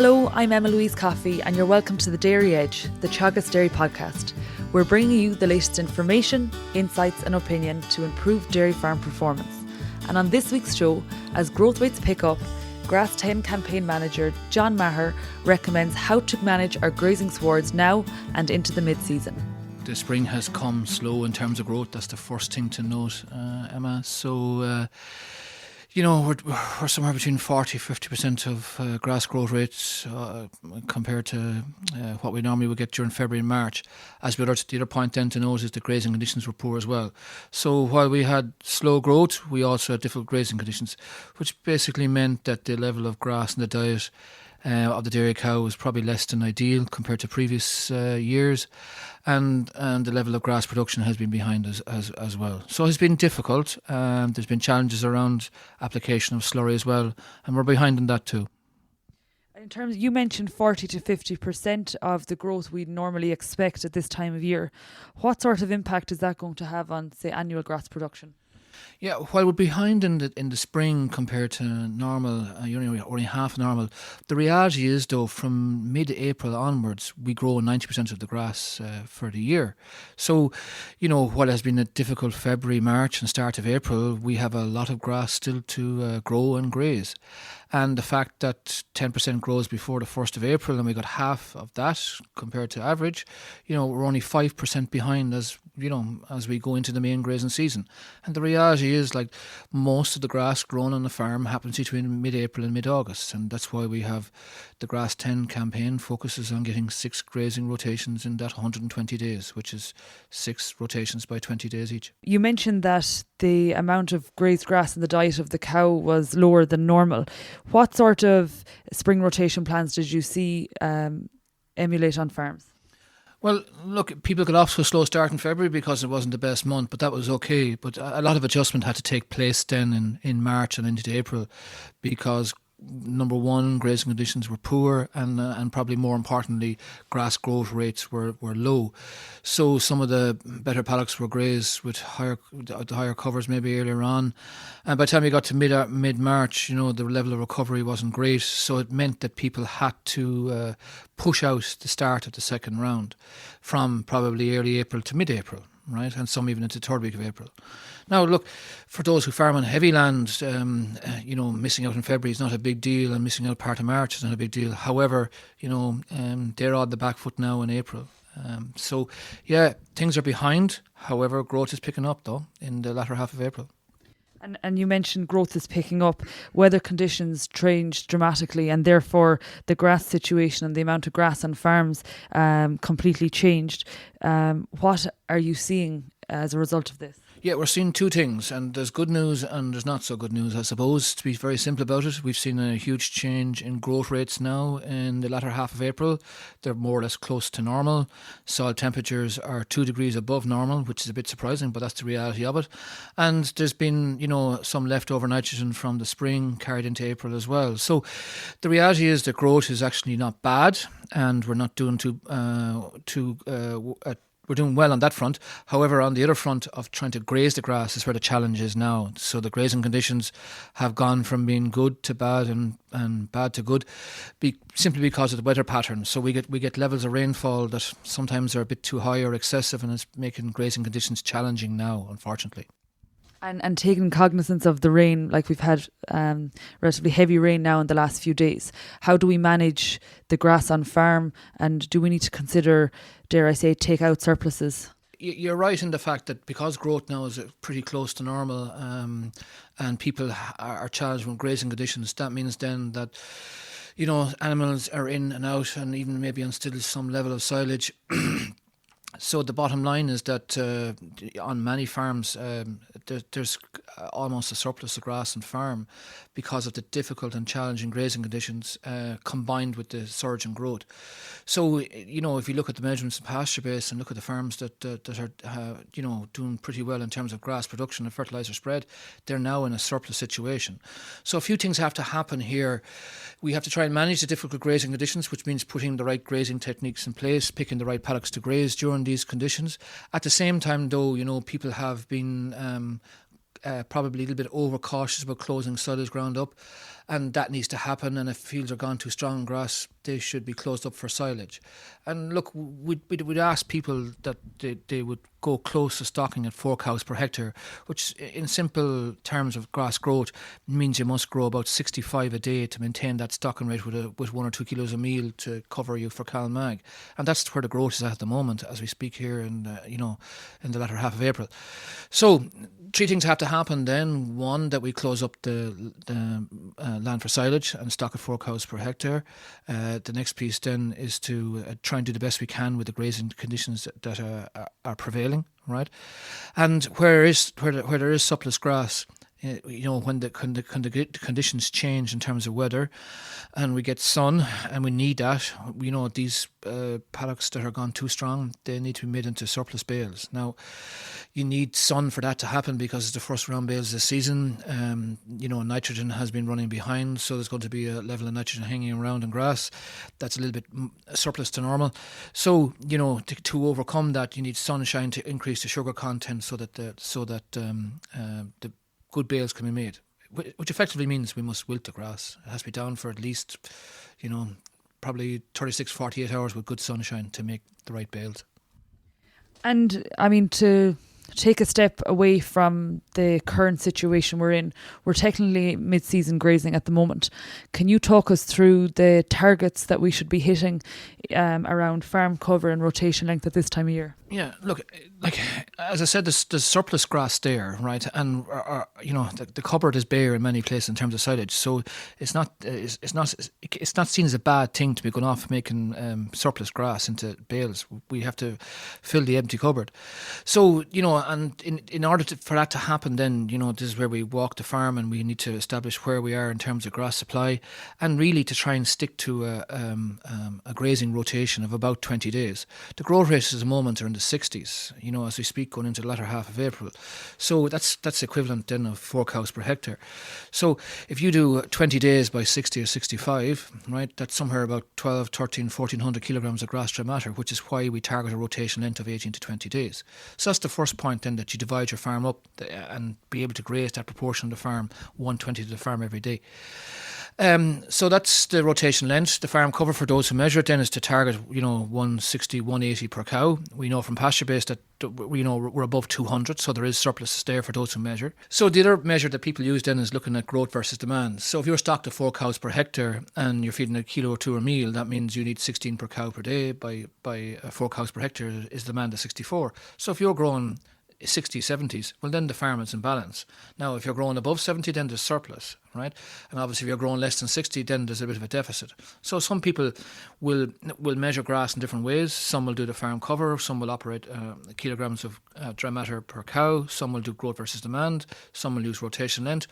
Hello, I'm Emma Louise Coffey and you're welcome to The Dairy Edge, the Teagasc Dairy podcast. We're bringing you the latest information, insights and opinion to improve dairy farm performance. And on this week's show, as growth rates pick up, Grassland Campaign Manager John Maher recommends how to manage our grazing swards now and into the mid-season. The spring has come slow in terms of growth. That's the first thing to note, Emma. So, we're somewhere between 40-50% of grass growth rates compared to what we normally would get during February and March. As the other point then to note is the grazing conditions were poor as well. So while we had slow growth, we also had difficult grazing conditions, which basically meant that the level of grass in the diet of the dairy cow was probably less than ideal compared to previous years, and the level of grass production has been behind as well. So it's been difficult. There's been challenges around application of slurry as well, and we're behind in that too. In terms, you mentioned 40 to 50% of the growth we'd normally expect at this time of year. What sort of impact is that going to have on, say, annual grass production? Yeah, while we're behind in the spring compared to normal, only half normal, the reality is, though, from mid-April onwards, we grow 90% of the grass for the year. So, while it has been a difficult February, March and start of April, we have a lot of grass still to grow and graze. And the fact that 10% grows before the 1st of April and we got half of that compared to average, we're only 5% behind as we go into the main grazing season. And the reality is, most of the grass grown on the farm happens between mid-April and mid-August. And that's why we have the Grass 10 campaign focuses on getting 6 grazing rotations in that 120 days, which is 6 rotations by 20 days each. You mentioned that the amount of grazed grass in the diet of the cow was lower than normal. What sort of spring rotation plans did you see emulate on farms? Well, look, people got off to a slow start in February because it wasn't the best month, but that was okay. But a lot of adjustment had to take place then in March and into April because, number one, grazing conditions were poor and probably more importantly, grass growth rates were low. So some of the better paddocks were grazed with higher covers maybe earlier on. And by the time you got to mid-March, the level of recovery wasn't great. So it meant that people had to push out the start of the second round from probably early April to mid-April, right? And some even into the third week of April. Now, look, for those who farm on heavy land, missing out in February is not a big deal, and missing out part of March is not a big deal. However, they're on the back foot now in April. So, things are behind. However, growth is picking up, though, in the latter half of April. And you mentioned growth is picking up. Weather conditions changed dramatically and therefore the grass situation and the amount of grass on farms completely changed. What are you seeing as a result of this? Yeah, we're seeing two things, and there's good news and there's not so good news, I suppose. To be very simple about it, we've seen a huge change in growth rates now in the latter half of April. They're more or less close to normal. Soil temperatures are 2 degrees above normal, which is a bit surprising, but that's the reality of it. And there's been, some leftover nitrogen from the spring carried into April as well. So the reality is that growth is actually not bad, and we're not doing we're doing well on that front. However, on the other front of trying to graze the grass is where the challenge is now. So the grazing conditions have gone from being good to bad and bad to good simply because of the weather pattern. So we get levels of rainfall that sometimes are a bit too high or excessive, and it's making grazing conditions challenging now, unfortunately. And taking cognizance of the rain, like we've had relatively heavy rain now in the last few days, how do we manage the grass on farm, and do we need to consider, dare I say, take out surpluses? You're right in the fact that because growth now is pretty close to normal and people are challenged with grazing conditions, that means then that animals are in and out and even maybe on still some level of silage. So the bottom line is that on many farms there's almost a surplus of grass on farm because of the difficult and challenging grazing conditions combined with the surge in growth. So, if you look at the measurements in pasture base and look at the farms that are, doing pretty well in terms of grass production and fertiliser spread, they're now in a surplus situation. So a few things have to happen here. We have to try and manage the difficult grazing conditions, which means putting the right grazing techniques in place, picking the right paddocks to graze during these conditions. At the same time, though, people have been probably a little bit overcautious about closing silage ground up, and that needs to happen. And if fields are gone too strong in grass, they should be closed up for silage. And look, we'd ask people that they would go close to stocking at 4 cows per hectare, which in simple terms of grass growth means you must grow about 65 a day to maintain that stocking rate with 1 or 2 kilos of meal to cover you for Cal Mag. And that's where the growth is at the moment as we speak here in the latter half of April. So 3 things have to happen then. One, that we close up the land for silage and stock at 4 cows per hectare. The next piece then is to try and do the best we can with the grazing conditions that are prevailing, right? And where there is surplus grass, when the conditions change in terms of weather and we get sun and we need that, these paddocks that are gone too strong, they need to be made into surplus bales. Now, you need sun for that to happen because it's the first round bales this season. Nitrogen has been running behind, so there's going to be a level of nitrogen hanging around in grass that's a little bit surplus to normal. So, to overcome that, you need sunshine to increase the sugar content so that the good bales can be made, which effectively means we must wilt the grass. It has to be down for at least, probably 36, 48 hours with good sunshine to make the right bales. And I mean, to take a step away from the current situation we're in, we're technically mid-season grazing at the moment. Can you talk us through the targets that we should be hitting around farm cover and rotation length at this time of year? Yeah, look, like as I said, there's surplus grass there, right? And the cupboard is bare in many places in terms of silage, so it's not seen as a bad thing to be going off making surplus grass into bales. We have to fill the empty cupboard. So and in order for that to happen, then this is where we walk the farm and we need to establish where we are in terms of grass supply, and really to try and stick to a grazing rotation of about 20 days. The growth rates at the moment are in the 60s, as we speak, going into the latter half of April. So that's equivalent then of 4 cows per hectare. So if you do 20 days by 60 or 65, right, that's somewhere about 12, 13, 1400 kilograms of grass dry matter, which is why we target a rotation length of 18 to 20 days. So that's the first point then, that you divide your farm up and be able to graze that proportion of the farm, 120 to the farm every day. So that's the rotation length. The farm cover for those who measure it then is to target 160, 180 per cow. We know from pasture base that we're above 200, so there is surplus there for those who measure. So the other measure that people use then is looking at growth versus demand. So if you're stocked at 4 cows per hectare and you're feeding a kilo or 2 a meal, that means you need 16 per cow per day. By 4 cows per hectare is demand of 64. So if you're growing 60s, 70s, well then the farm is in balance. Now if you're growing above 70, then there's surplus, right? And obviously if you're growing less than 60, then there's a bit of a deficit. So some people will measure grass in different ways. Some will do the farm cover, some will operate kilograms of dry matter per cow, some will do growth versus demand, some will use rotation length,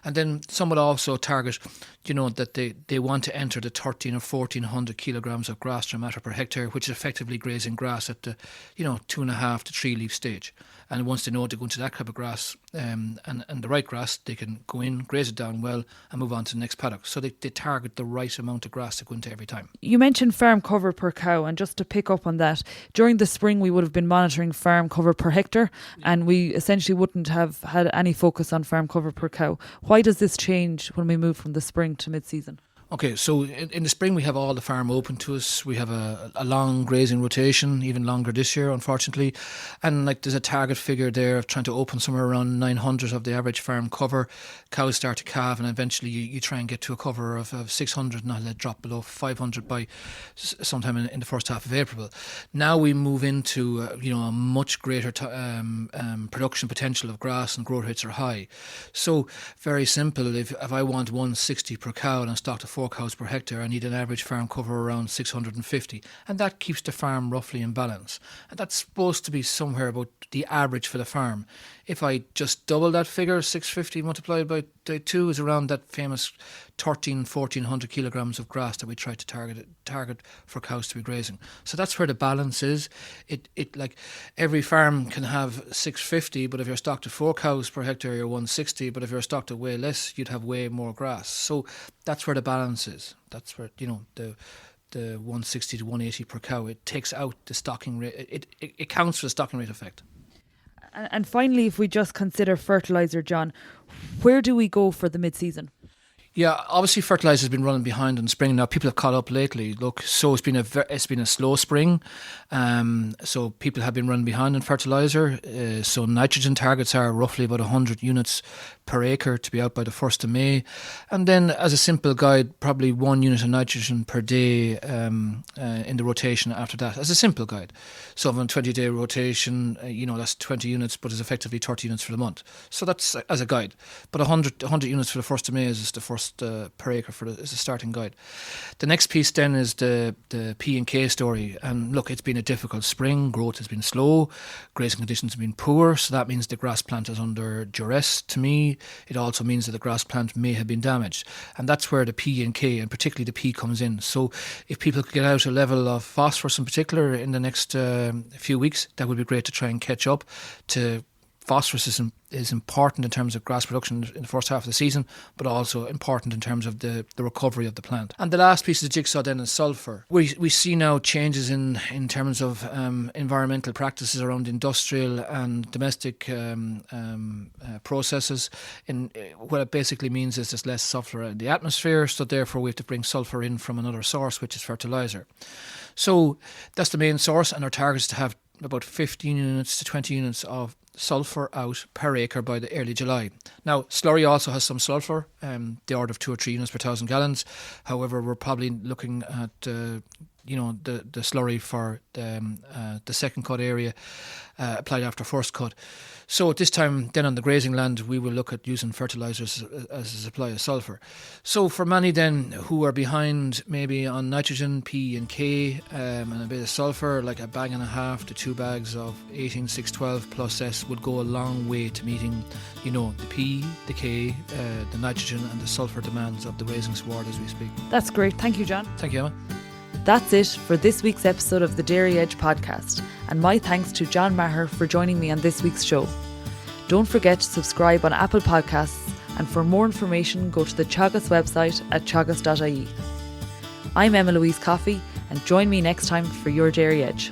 and then some will also target that they want to enter the 13 or 1400 kilograms of grass dry matter per hectare, which is effectively grazing grass at the 2.5 to 3 leaf stage. And once they know they're going to that type of grass and the right grass, they can go in, graze it down well and move on to the next paddock. So they target the right amount of grass to go into every time. You mentioned farm cover per cow, and just to pick up on that, during the spring we would have been monitoring farm cover per hectare, and we essentially wouldn't have had any focus on farm cover per cow. Why does this change when we move from the spring to mid-season? Okay, so in the spring we have all the farm open to us. We have a long grazing rotation, even longer this year, unfortunately. And there's a target figure there of trying to open somewhere around 900 of the average farm cover. Cows start to calve, and eventually you try and get to a cover of 600, and let it drop below 500 by sometime in the first half of April. Now we move into a much greater production potential of grass, and growth rates are high. So very simple. If I want 160 per cow and I'm stocked at 4 cows per hectare, I need an average farm cover around 650, and that keeps the farm roughly in balance. And that's supposed to be somewhere about the average for the farm. If I just double that figure, 650 multiplied by 2 is around that famous 1400 kilograms of grass that we try to target for cows to be grazing. So that's where the balance is. It like every farm can have 650, but if you're stocked at 4 cows per hectare, you're 160. But if you're stocked at way less, you'd have way more grass. So that's where the balance is. That's where the 160 to 180 per cow. It takes out the stocking rate. It counts for the stocking rate effect. And finally, if we just consider fertiliser, John, where do we go for the mid-season? Yeah, obviously fertiliser has been running behind in spring. Now people have caught up lately. Look, so it's been a slow spring, so people have been running behind in fertiliser. So nitrogen targets are roughly about 100 units per acre to be out by the 1st of May, and then as a simple guide, probably 1 unit of nitrogen per day in the rotation after that, as a simple guide. So on a 20-day rotation, that's 20 units, but it's effectively 30 units for the month. So that's as a guide. But 100 units for the 1st of May is the first per acre as a starting guide. The next piece then is the P&K story. And look, it's been a difficult spring. Growth has been slow. Grazing conditions have been poor. So that means the grass plant is under duress to me. It also means that the grass plant may have been damaged. And that's where the P&K, and particularly the P, comes in. So if people could get out a level of phosphorus in particular in the next few weeks, that would be great to try and catch up to. Phosphorus is important in terms of grass production in the first half of the season, but also important in terms of the recovery of the plant. And the last piece of the jigsaw then is sulphur. We see now changes in terms of environmental practices around industrial and domestic processes. What it basically means is there's less sulphur in the atmosphere, so therefore we have to bring sulphur in from another source, which is fertiliser. So that's the main source, and our target is to have about 15 units to 20 units of sulphur out per acre by the early July. Now, slurry also has some sulphur, the order of 2 or 3 units per 1,000 gallons. However, we're probably looking at the slurry for the second cut area applied after first cut. So at this time, then on the grazing land, we will look at using fertilisers as a supply of sulphur. So for many then who are behind maybe on nitrogen, P and K, and a bit of sulphur, like a bag and a half to 2 bags of 18,612 plus S would go a long way to meeting, the P, the K, the nitrogen and the sulphur demands of the grazing sward as we speak. That's great. Thank you, John. Thank you, Emma. That's it for this week's episode of the Dairy Edge podcast, and my thanks to John Maher for joining me on this week's show. Don't forget to subscribe on Apple Podcasts, and for more information go to the Teagasc website at teagasc.ie. I'm Emma Louise Coffey, and join me next time for your Dairy Edge.